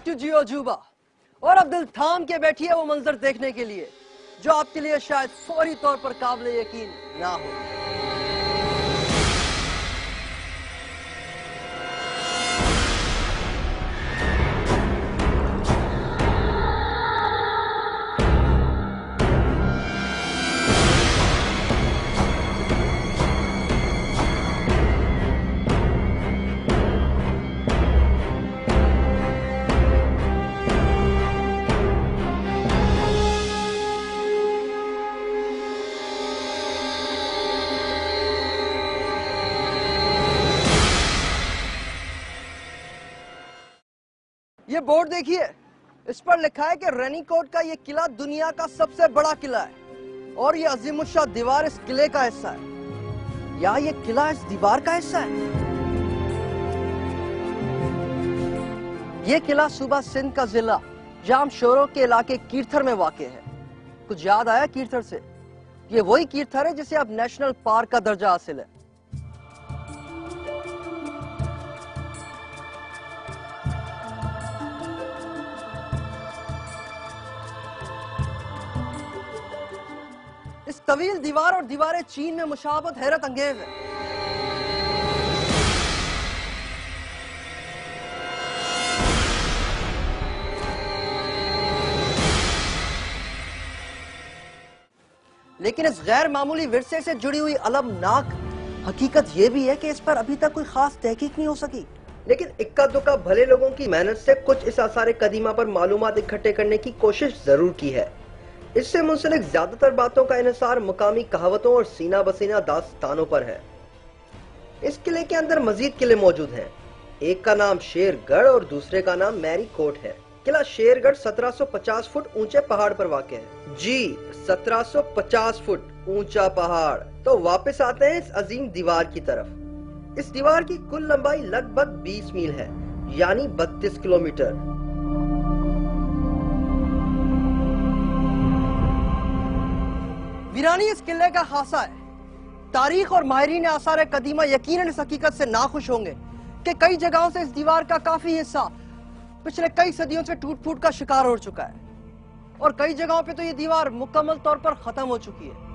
To जियो जुबा। और अब दिल थाम के बैठी है वो मंजर देखने के लिए जो आपके लिए शायद फौरी तौर पर काबिल यकीन ना हो। ये बोर्ड देखिए, इस पर लिखा है कि रेनीकोट का ये किला दुनिया का सबसे बड़ा किला है और ये अजीमुद्दीन दीवार इस किले का हिस्सा है या ये किला इस दीवार का हिस्सा है। ये किला सूबा सिंध का जिला जामशोरो के इलाके कीर्थर में वाक़ है। कुछ याद आया कीर्थर से? ये वही कीर्थर है जिसे अब नेशनल पार्क का दर्जा हासिल है। इस तवील दीवार और दीवारें चीन में मुशाबहत हैरत अंगेज है। लेकिन इस गैर मामूली विरसे से जुड़ी हुई अलमनाक हकीकत यह भी है कि इस पर अभी तक कोई खास तहकीक नहीं हो सकी। लेकिन इक्का दुक्का भले लोगों की मेहनत से कुछ इस आसार कदीमा पर मालूमात इकट्ठे करने की कोशिश जरूर की है। इससे मुंसलिक ज्यादातर बातों का इन्हिसार मुकामी कहावतों और सीना बसीना दास्तानों पर है। इस किले के अंदर मजीद किले मौजूद हैं। एक का नाम शेरगढ़ और दूसरे का नाम मैरी कोट है। किला शेरगढ़ 1750 फुट ऊंचे पहाड़ पर वाक़ है। जी 1750 फुट ऊंचा पहाड़। तो वापस आते हैं इस अजीम दीवार की तरफ। इस दीवार की कुल लंबाई लगभग 20 मील है, यानी 32 किलोमीटर। वीरानी इस किले का खासा है। तारीख और माहिरीन आसार कदीमा यकीनन इस हकीकत से नाखुश होंगे कि कई जगहों से इस दीवार का काफी हिस्सा पिछले कई सदियों से टूट फूट का शिकार हो चुका है और कई जगहों पे तो ये दीवार मुकम्मल तौर पर खत्म हो चुकी है।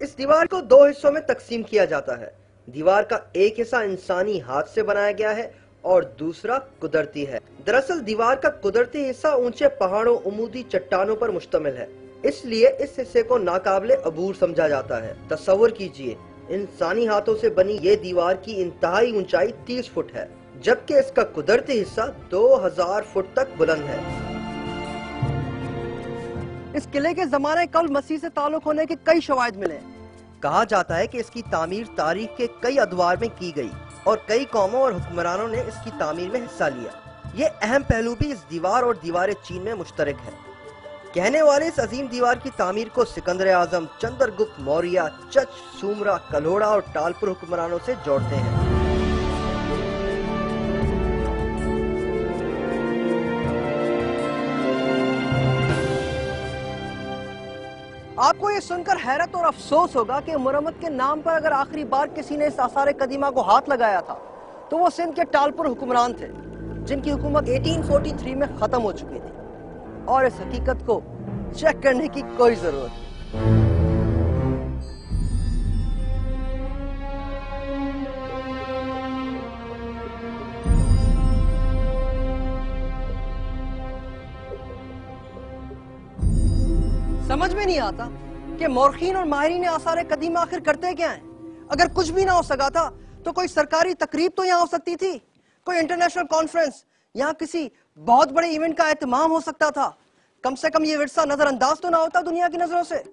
इस दीवार को दो हिस्सों में तकसीम किया जाता है। दीवार का एक हिस्सा इंसानी हाथ से बनाया गया है और दूसरा कुदरती है। दरअसल दीवार का कुदरती हिस्सा ऊंचे पहाड़ों उमूदी चट्टानों पर मुश्तमिल है, इसलिए इस हिस्से को नाकाबिले अबूर समझा जाता है। तस्वर कीजिए, इंसानी हाथों से बनी ये दीवार की इंतहाई ऊंचाई 30 फुट है, जबकि इसका कुदरती हिस्सा 2000 फुट तक बुलंद है। इस किले के जमाने कल मसीह से ताल्लुक होने के कई शवाहिद मिले हैं। कहा जाता है कि इसकी तामीर तारीख के कई अदवार में की गई और कई कौमों और हुक्मरानों ने इसकी तामीर में हिस्सा लिया। ये अहम पहलू भी इस दीवार और दीवार चीन में मुश्तरक है। कहने वाले इस अजीम दीवार की तामीर को सिकंदर आजम, चंद्रगुप्त मौर्य, चच, सूमरा, कल्होड़ा और टालपुर हुक्मरानों से जोड़ते हैं। आपको ये सुनकर हैरत और अफसोस होगा कि मुरम्मत के नाम पर अगर आखिरी बार किसी ने इस आसार कदीमा को हाथ लगाया था तो वो सिंध के टालपुर हुक्मरान थे, जिनकी हुकूमत 1843 में खत्म हो चुकी थी। और इस हकीकत को चेक करने की कोई जरूरत नहीं। समझ में नहीं आता कि मौरखीन और माहिरीन आसार कदीमा आखिर करते क्या हैं। अगर कुछ भी ना हो सका था तो कोई सरकारी तकरीब तो यहाँ हो सकती थी, कोई इंटरनेशनल कॉन्फ्रेंस, यहाँ किसी बहुत बड़े इवेंट का एहतमाम हो सकता था। कम से कम ये विरसा नजरअंदाज तो ना होता दुनिया की नजरों से।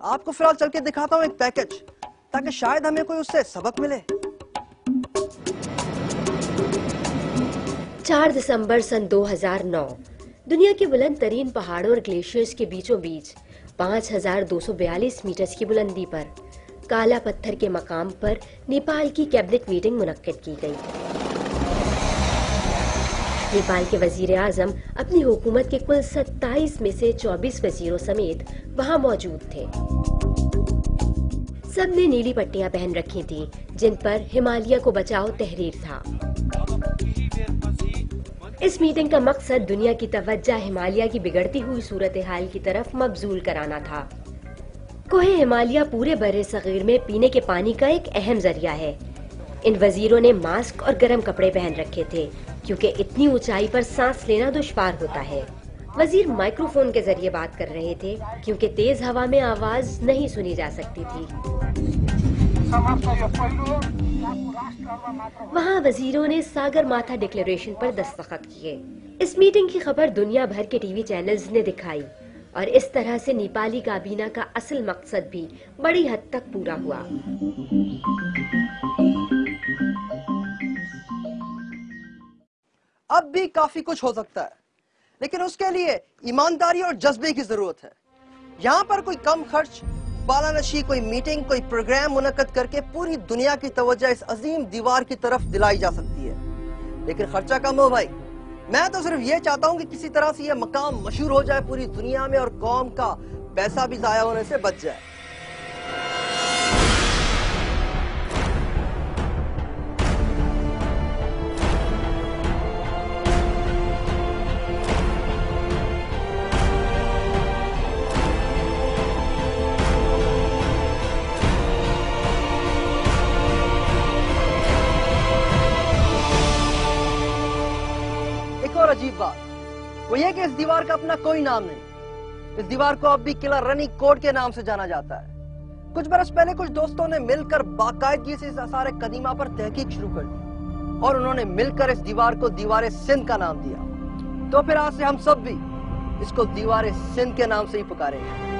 आपको फिलहाल चल के दिखाता हूँ एक पैकेज, ताकि शायद हमें कोई उससे सबक मिले। 4 दिसंबर सन 2009 दुनिया के बुलंद तरीन पहाड़ों और ग्लेशियर्स के बीचों बीच 5242 मीटर की बुलंदी पर काला पत्थर के मकाम पर नेपाल की कैबिनेट मीटिंग मुनक्किद की गई। नेपाल के वजीर आजम अपनी हुकूमत के कुल 27 में से 24 वजीरों समेत वहां मौजूद थे। सबने नीली पट्टियां पहन रखी थीं, जिन पर हिमालय को बचाओ तहरीर था। इस मीटिंग का मकसद दुनिया की तवज्जो हिमालय की बिगड़ती हुई सूरत हाल की तरफ मबजूल कराना था। कोहे हिमालय पूरे बर्रे सगीर में पीने के पानी का एक अहम जरिया है। इन वजीरों ने मास्क और गर्म कपड़े पहन रखे थे, क्योंकि इतनी ऊंचाई पर सांस लेना दुश्वार होता है। वजीर माइक्रोफोन के जरिए बात कर रहे थे, क्योंकि तेज हवा में आवाज नहीं सुनी जा सकती थी। वहाँ वजीरों ने सागर माथा डिक्लेरेशन पर दस्तखत किए। इस मीटिंग की खबर दुनिया भर के टीवी चैनल्स ने दिखाई और इस तरह से नेपाली काबीना का असल मकसद भी बड़ी हद तक पूरा हुआ। अब भी काफी कुछ हो सकता है, लेकिन उसके लिए ईमानदारी और जज्बे की जरूरत है। यहाँ पर कोई कम खर्च बालानशी, कोई मीटिंग, कोई प्रोग्राम मुनक्कद करके पूरी दुनिया की तवज्जो इस अजीम दीवार की तरफ दिलाई जा सकती है, लेकिन खर्चा कम हो भाई। मैं तो सिर्फ ये चाहता हूँ कि किसी तरह से ये मकाम मशहूर हो जाए पूरी दुनिया में और कौम का पैसा भी जाया होने से बच जाए। अजीब बात वो ये कि इस दीवार का अपना कोई नाम नहीं। इस दीवार को अब भी किला रनी कोट के नाम से जाना जाता है। कुछ बरस पहले कुछ दोस्तों ने मिलकर बाकायदगी से इस आसार कदीमा पर तहकीक शुरू कर दी और उन्होंने मिलकर इस दीवार को दीवार सिंध का नाम दिया। तो फिर आज से हम सब भी इसको दीवार सिंध के नाम से ही पुकारेंगे।